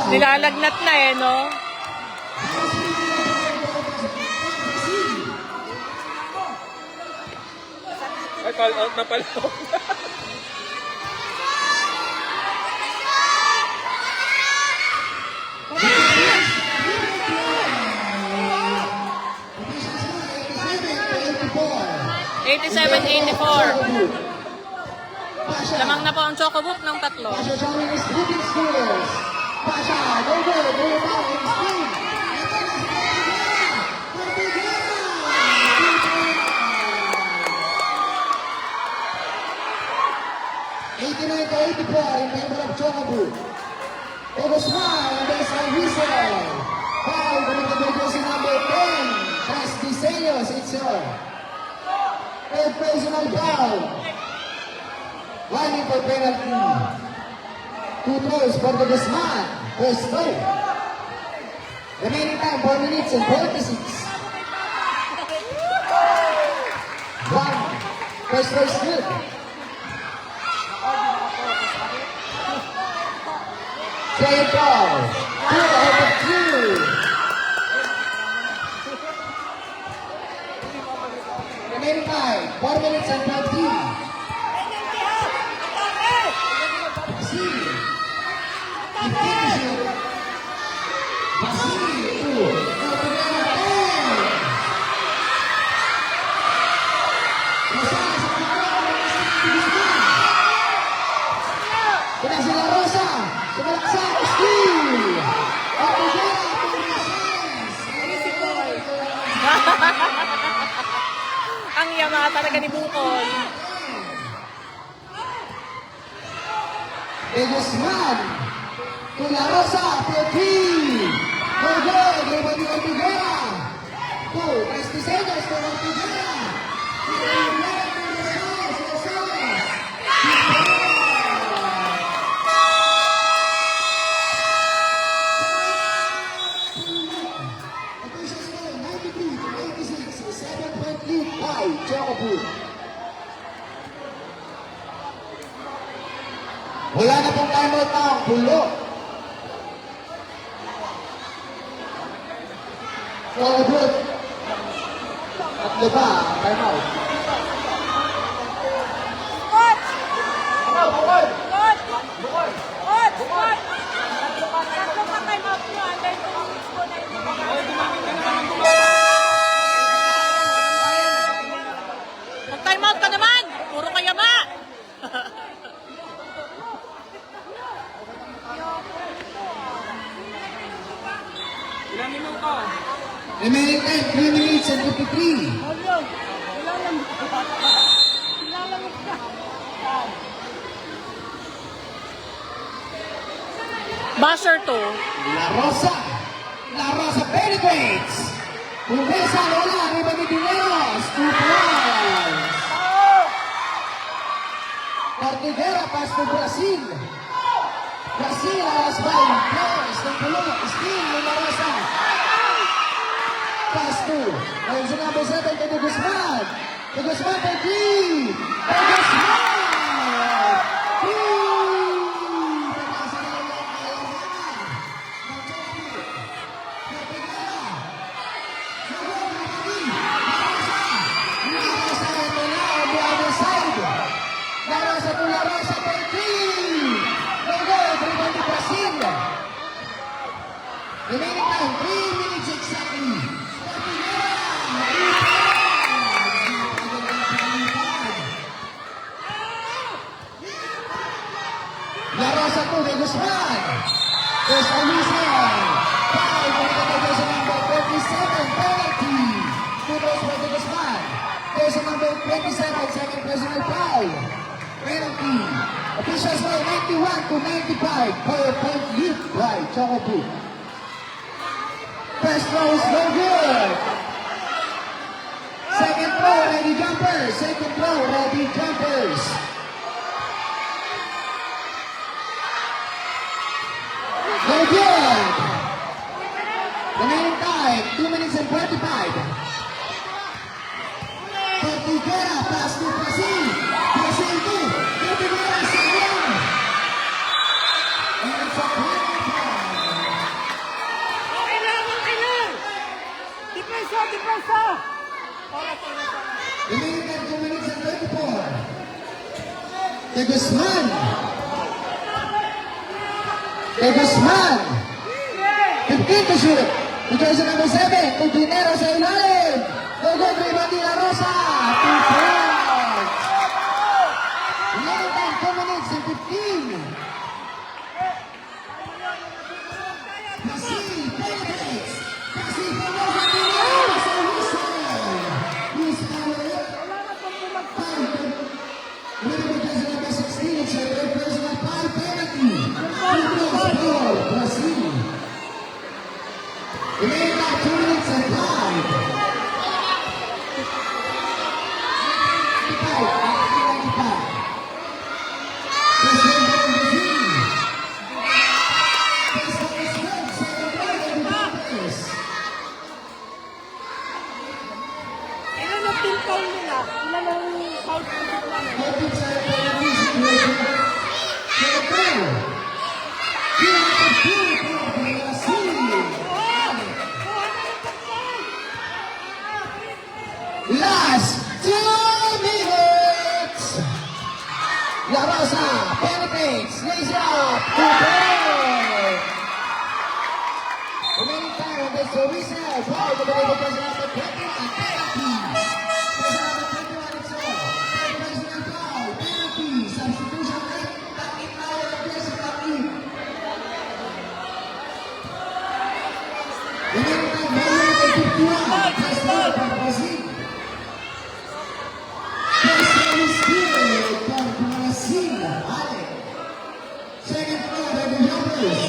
Nilalagnat na eh, no? Ay, call out na pala. Lamang na po ang Chocobook ng 3. Pasha showing his leading scores. Pasha, go good, go about in speed. 89-84 in favor of Chocobook. It was foul on baseline whistle. Foul committed by jersey number 10. Tres Diseños, it's your third personal foul. One for penalty. 2 throws for the Guzman. First throw. Remaining time 4 minutes and 46. One. First throw is good. Second throw. 2 out of 2. Remaining time 4 minutes and 20. Ang yama talaga ni Bukol. De Guzman, to La Rosa, PLP. Go good, Ruben Ortigera. To Tres Diseños, to Ortigera. Wala na pong timeout na ang pulo. So, good. Tatlo pa ang timeout. Bukod! Bukod! Bukod! Bukod! Bukod! Remaining time, 3 minutes and 53. Mario, ilalamig ka. Ilalamig ka. Basher to. La Rosa penetrates. Pumesa Lola, arriba ni Dineros, 2 points. Ortiguera pass to Brazil. Brazil alas by players ng pulo. Steam ni La Rosa. Pass to. Ayun sa number 7 kay De Guzman. De Guzman for 3. De Guzman! 3! Pagkasa na lang ang alamangan. La Rosa to La Rosa for 3. No goal, rebound to Brazil. Remaining time, 3 minutes exactly. La Rosa to De Guzman. There's a whistle. Foul for the division number 27, penalty. 2 goals for De Guzman. There's a number 27, second personal foul. Penalty. Officials score 91 to 95 per point lead by Choco Boot. First throw is no good. Second throw, ready jumpers. Second throw, ready jumpers. No good. Remaining time, 2 minutes and 45. Ortiguera, pass to Brazil. Brazil 2. Ortiguera, sayang. And it's a penalty. Okay lang. Depensa, depensa. Remaining time, 2 minutes and 34. De Guzman. De Guzman. 15 to shoot. Because number 7, to Dinero sa ilalim. No good, rebound ni La Rosa. 2 points. Remaining time, 2 minutes and 15. Brazil penetrates. Brazil promotion to Dinero sa whistle. Whistle. Remember, because number 16, it's a third personal foul penalty. 2 goals for Brazil. Remaining time, 2 minutes and 5. 95. Brazil for Brazil. First one is good. Second one, and the jumpers. Ilan ang team foul nila? Ilan ang foul nila? Hoping sa penalty situation. Second throw. 2 out of 2 for Brazil. Last 2 minutes. La Rosa penetrates, lays it up, 2 points. Remaining time on this whistle. Ball to the level person number 21, penalty. Person number 21, it's all. Third personal foul, penalty. Substitution rate, takip na ako ng piyesa takip. Remaining time, 1 minute and 51. First foul for Brazil. First one is good for Brazil. Ale. Second throw by the jumpers.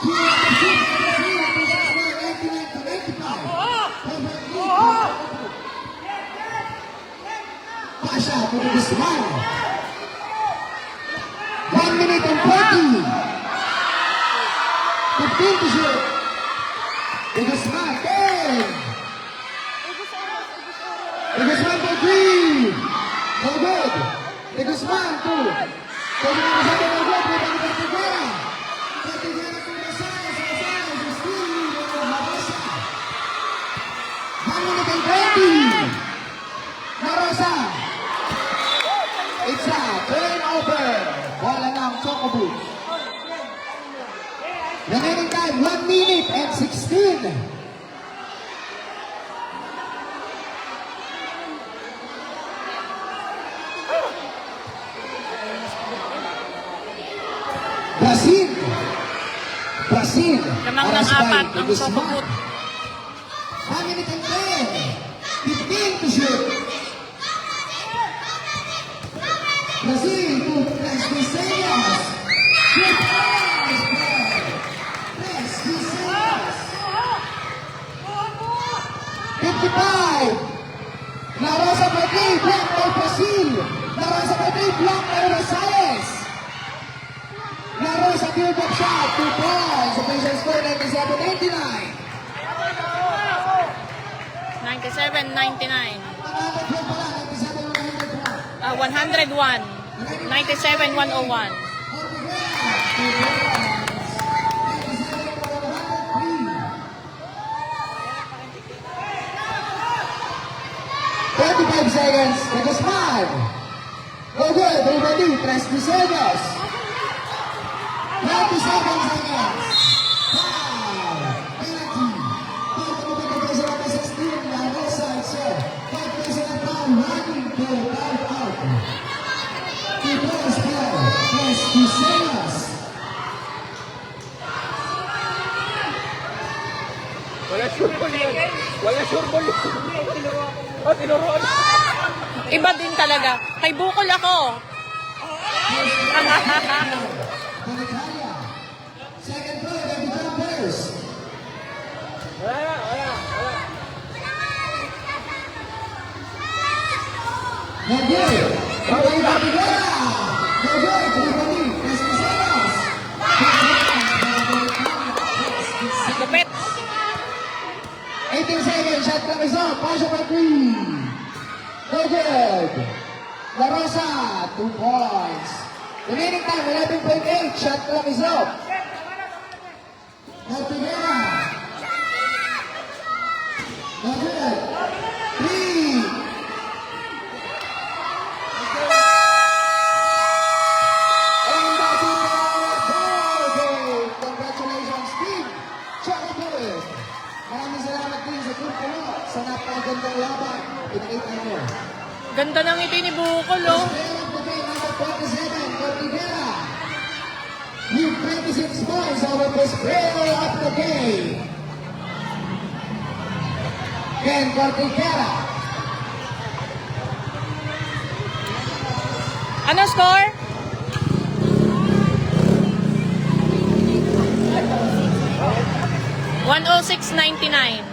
Two out of 2 for Brazil. Position score 99 to 95. Pasha to the Guzman. 1 minute and 40. 15 to shoot. De Guzman, 10. De Guzman for 3. No good. De Guzman, 2. Pwede na masabi no good. Pwede na Ortiguera. Ortiguera to Rosales. Rosales is still leading for Marosa. 1 minute and 20. Marosa. It's a turnover. Bola ng Choco Boot. Remaining time, 1 minute and 16. Brazil. Brazil. Lamang ng Aras by apat ang Guzman. sokoput. 1 minute and 10. 15 to shoot. Brazil to Tres Viseñas. Shoot pass. Tres Viseñas. 55. La Rosa Madrid, block by Brazil. La Rosa Madrid, block by Rosales. La Rosa build up shot, 2 points. Official score 97-99. 97-99. 101. 101. 97-101. 25 seconds. That is 5. Go good. Everybody. Tres Viseñas. 97 seconds. Foul. Penalty. Punto mo pagkakasa ng assistant. La Rosa itself. Pagkakasa ng foul. Running to time out. Keepers play. Tres Viseñas. Wala sure ball yun. Wala sure ball yun. Oh, tinuruan. Iba din talaga. Kay Bukol ako. Balikaya. Second play. They become players. Wala. No good. Babay Batigera. No good. Everybody. Tres Viseñas. Lupit. 18 seconds, shot clock is up. Pasha by 3. No good. La Rosa, 2 points. Remaining time, 11.8. Shot clock is up. Batigera. No good. 3. And that's it for our ball game. Congratulations, team. Choco Boys. Maraming salamat din sa grupo mo sa napakagandang laban. Pinakita nyo. Ganda ng ngiti ni Bukol, oh. Player of the game, number 47, Cortigera. With 26 points over this player of the game. Ken Cortigera. Ano score? 106.99.